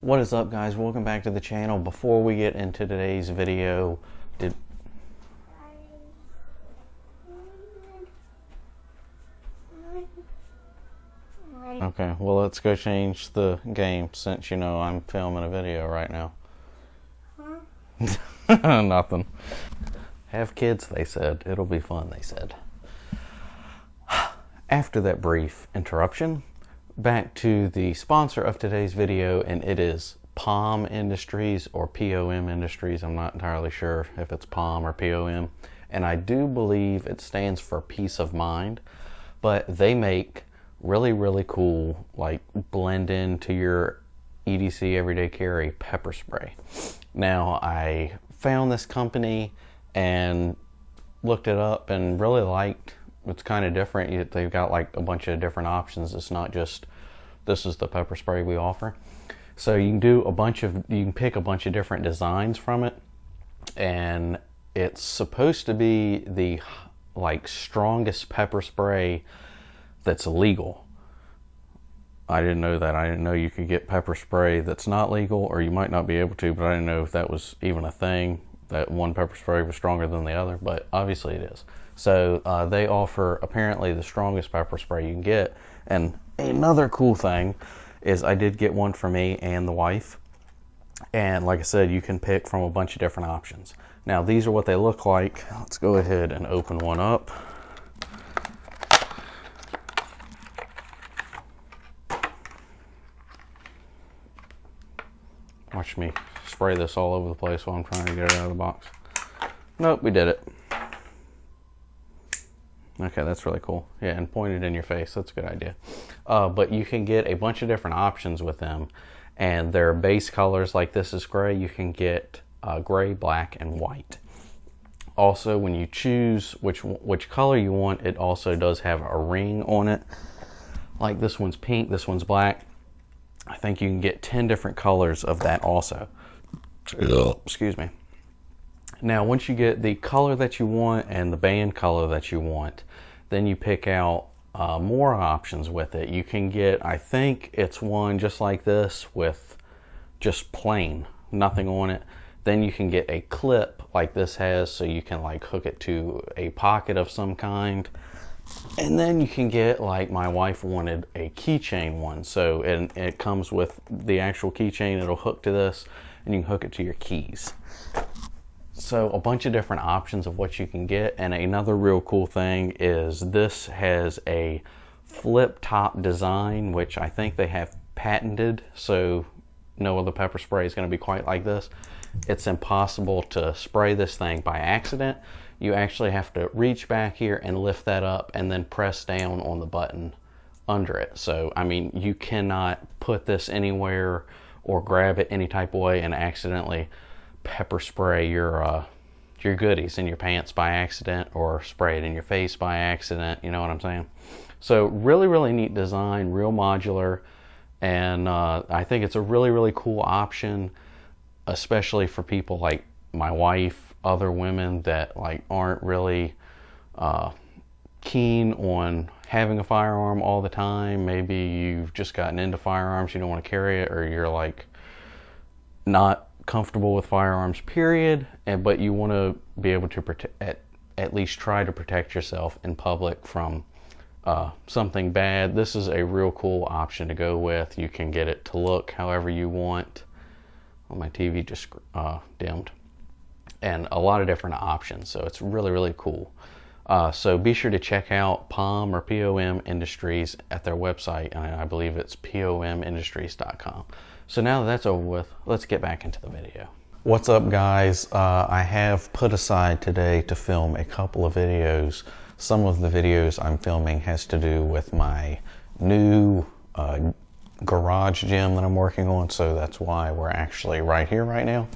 What is up, guys? Welcome back to the channel. Before we get into today's video, Okay, well, let's go change the game since you know I'm filming a video right now. Huh? Nothing. Have kids, they said. It'll be fun, they said. After that brief interruption, back to the sponsor of today's video, and it is POM Industries or POM Industries. I'm not entirely sure if it's POM or POM, and I do believe it stands for peace of mind, but they make really cool, like, blend into your EDC everyday carry pepper spray. Now, I found this company and looked it up and really liked. It's kind of different. They've got like a bunch of different options. It's not just this is the pepper spray we offer. So you can do you can pick a bunch of different designs from it, and it's supposed to be the like strongest pepper spray that's legal. I didn't know that. I didn't know you could get pepper spray that's not legal, or you might not be able to, but I didn't know if that was even a thing, that one pepper spray was stronger than the other, but obviously it is. So they offer apparently the strongest pepper spray you can get. And another cool thing is I did get one for me and the wife. And like I said, you can pick from a bunch of different options. Now, these are what they look like. Let's go ahead and open one up. Watch me spray this all over the place while I'm trying to get it out of the box. Nope, we did it. Okay, that's really cool. Yeah, and point it in your face. That's a good idea. But you can get a bunch of different options with them. And their base colors, like this is gray, you can get gray, black, and white. Also, when you choose which color you want, it also does have a ring on it. Like this one's pink, this one's black. I think you can get 10 different colors of that also. Excuse me. Now, once you get the color that you want and the band color that you want, then you pick out more options with it. You can get, I think it's one just like this with just plain, nothing on it. Then you can get a clip like this has, so you can like hook it to a pocket of some kind. And then you can get, like my wife wanted, a keychain one. So it comes with the actual keychain. It'll hook to this, and you can hook it to your keys. So a bunch of different options of what you can get. And another real cool thing is this has a flip top design, which I think they have patented. So no other pepper spray is going to be quite like this. It's impossible to spray this thing by accident. You actually have to reach back here and lift that up and then press down on the button under it. So, I mean, you cannot put this anywhere or grab it any type of way and accidentally pepper spray your goodies in your pants by accident, or spray it in your face by accident. You know what I'm saying? So really neat design, real modular, and I think it's a really cool option, especially for people like my wife, other women that like aren't really keen on having a firearm all the time. Maybe you've just gotten into firearms, you don't want to carry it, or you're like not comfortable with firearms, period, but you want to be able to at least try to protect yourself in public from something bad. This is a real cool option to go with. You can get it to look however you want. Well, my TV just dimmed. And a lot of different options, so it's really cool. So be sure to check out POM or POM Industries at their website, and I believe it's pomindustries.com. So now that that's over with, let's get back into the video. What's up, guys? I have put aside today to film a couple of videos. Some of the videos I'm filming has to do with my new garage gym that I'm working on, so that's why we're actually right here right now.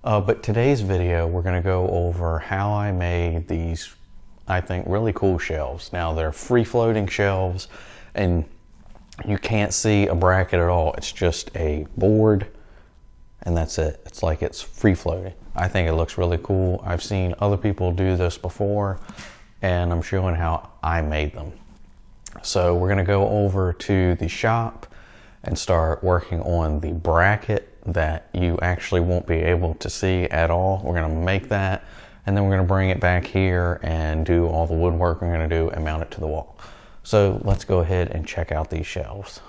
But today's video, we're going to go over how I made these, I think, really cool shelves. Now, they're free-floating shelves, and you can't see a bracket at all. It's just a board, and that's it. It's like it's free-floating. I think it looks really cool. I've seen other people do this before, and I'm showing how I made them. So we're going to go over to the shop, and start working on the bracket that you actually won't be able to see at all. We're going to make that, and then we're going to bring it back here and do all the woodwork we're going to do and mount it to the wall. So let's go ahead and check out these shelves.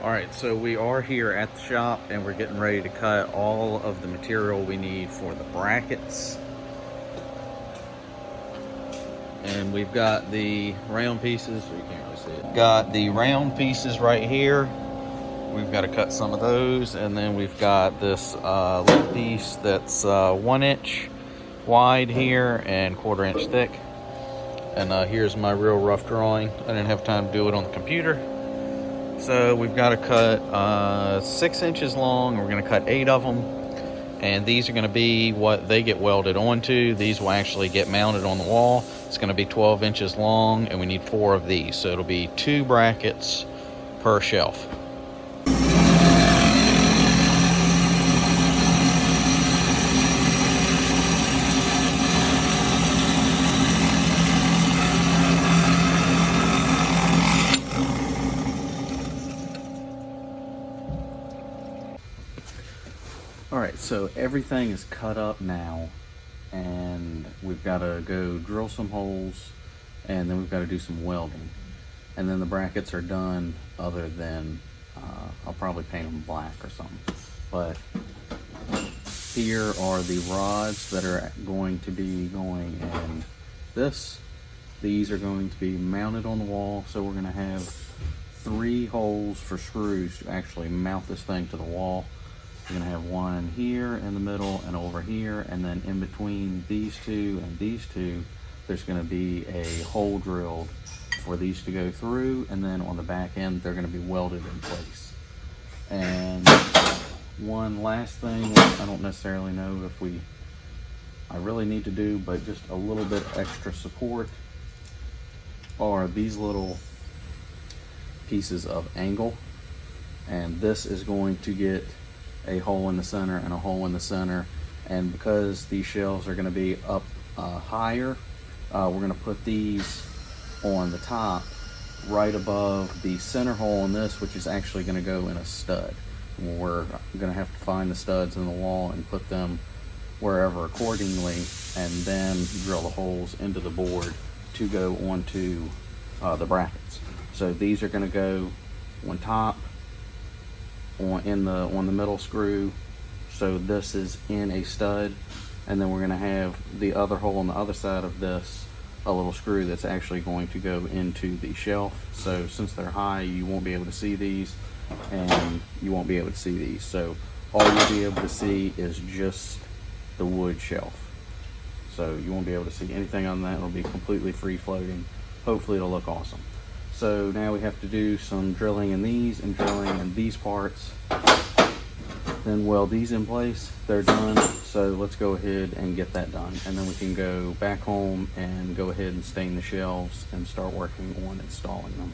All right, so we are here at the shop and we're getting ready to cut all of the material we need for the brackets. And we've got the round pieces, you can't really see it. Got the round pieces right here. We've got to cut some of those, and then we've got this little piece that's 1 inch wide here and 1/4 inch thick. And here's my real rough drawing. I didn't have time to do it on the computer. So we've got to cut 6 inches long. We're going to cut 8 of them. And these are going to be what they get welded onto. These will actually get mounted on the wall. It's going to be 12 inches long, and we need 4 of these. So it'll be 2 brackets per shelf. Alright, so everything is cut up now, and we've got to go drill some holes, and then we've got to do some welding. And then the brackets are done, other than I'll probably paint them black or something. But here are the rods that are going to be going in this. These are going to be mounted on the wall, so we're going to have 3 holes for screws to actually mount this thing to the wall. We're going to have one here in the middle and over here, and then in between these 2 and these 2, there's going to be a hole drilled for these to go through, and then on the back end they're going to be welded in place. And one last thing, which I don't necessarily know if I really need to do, but just a little bit extra support, are these little pieces of angle. And this is going to get a hole in the center and a hole in the center, and because these shelves are going to be up higher, we're going to put these on the top right above the center hole in this, which is actually going to go in a stud. We're going to have to find the studs in the wall and put them wherever accordingly, and then drill the holes into the board to go onto the brackets. So these are going to go on top, on the middle screw, so this is in a stud, and then we're going to have the other hole on the other side of this, a little screw that's actually going to go into the shelf. So since they're high, you won't be able to see these, and you won't be able to see these, so all you'll be able to see is just the wood shelf. So you won't be able to see anything on that. It'll be completely free floating. Hopefully it'll look awesome. So now we have to do some drilling in these and drilling in these parts, then weld these in place. They're done, so let's go ahead and get that done, and then we can go back home and go ahead and stain the shelves and start working on installing them.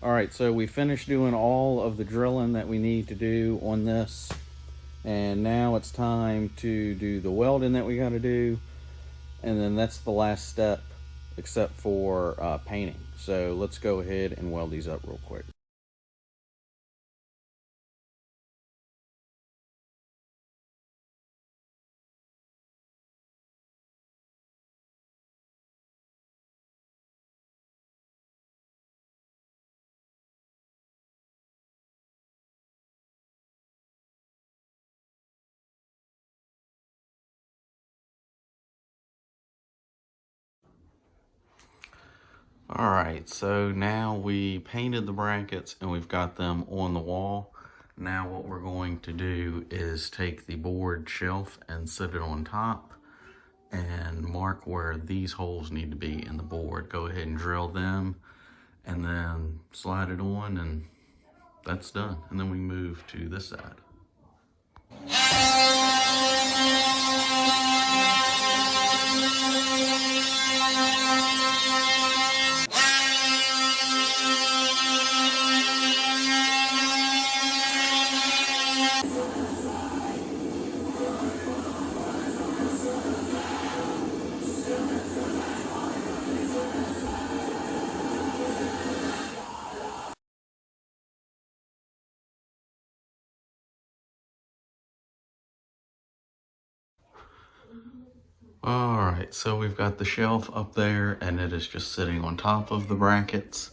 All right, so we finished doing all of the drilling that we need to do on this, and now it's time to do the welding that we got to do, and then that's the last step except for painting. So let's go ahead and weld these up real quick. All right, so now we painted the brackets and we've got them on the wall. Now what we're going to do is take the board shelf and set it on top and mark where these holes need to be in the board. Go ahead and drill them and then slide it on, and that's done. And then we move to this side. All right, so we've got the shelf up there and it is just sitting on top of the brackets.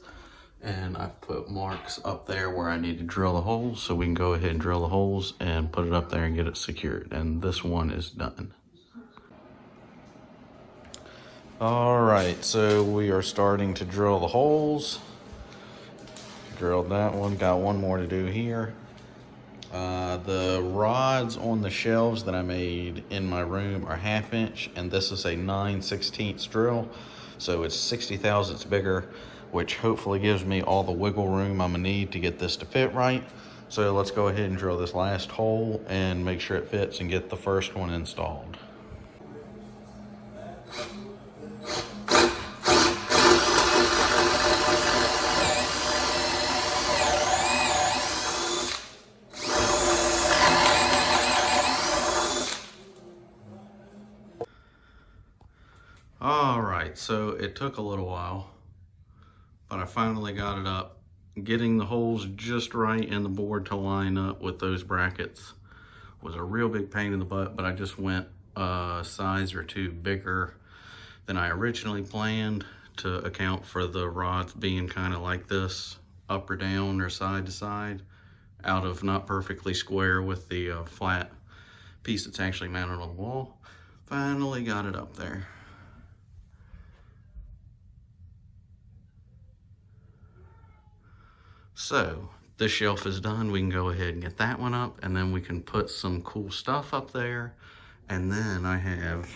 And I've put marks up there where I need to drill the holes, so we can go ahead and drill the holes and put it up there and get it secured. And this one is done. All right, so we are starting to drill the holes. Drilled that one, got one more to do here. The rods on the shelves that I made in my room are 1/2 inch, and this is a 9/16 drill, so it's 60 thousandths bigger, which hopefully gives me all the wiggle room I'm gonna need to get this to fit right. So let's go ahead and drill this last hole and make sure it fits and get the first one installed. All right, so it took a little while, but I finally got it up. Getting the holes just right in the board to line up with those brackets was a real big pain in the butt, but I just went a size or two bigger than I originally planned to account for the rods being kind of like this, up or down or side to side, out of not perfectly square with the flat piece that's actually mounted on the wall. Finally got it up there. So this shelf is done. We can go ahead and get that one up, and then we can put some cool stuff up there. And then I have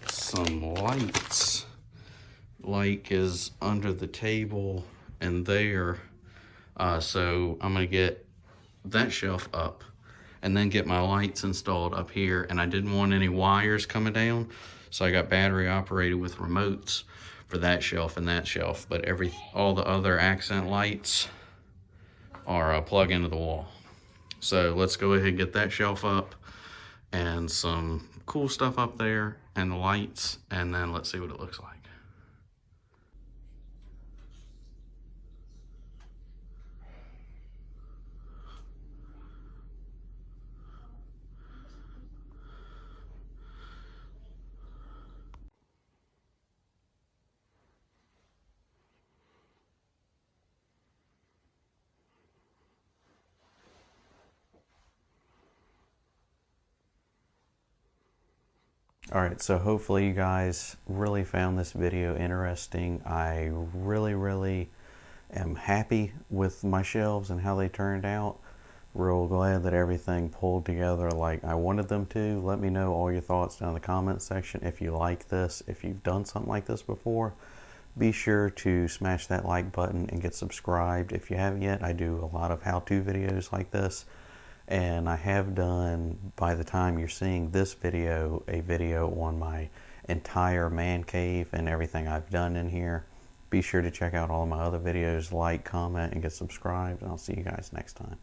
some lights. Light is under the table and there. So I'm gonna get that shelf up and then get my lights installed up here. And I didn't want any wires coming down, so I got battery operated with remotes for that shelf and that shelf, but all the other accent lights are plug into the wall. So let's go ahead and get that shelf up and some cool stuff up there and the lights, and then let's see what it looks like. All right, so hopefully you guys really found this video interesting. I really am happy with my shelves and how they turned out. Real glad that everything pulled together like I wanted them to. Let me know all your thoughts down in the comments section. If you like this, if you've done something like this before, be sure to smash that like button and get subscribed. If you haven't yet, I do a lot of how-to videos like this. And I have done, by the time you're seeing this video, a video on my entire man cave and everything I've done in here. Be sure to check out all of my other videos, like, comment, and get subscribed, and I'll see you guys next time.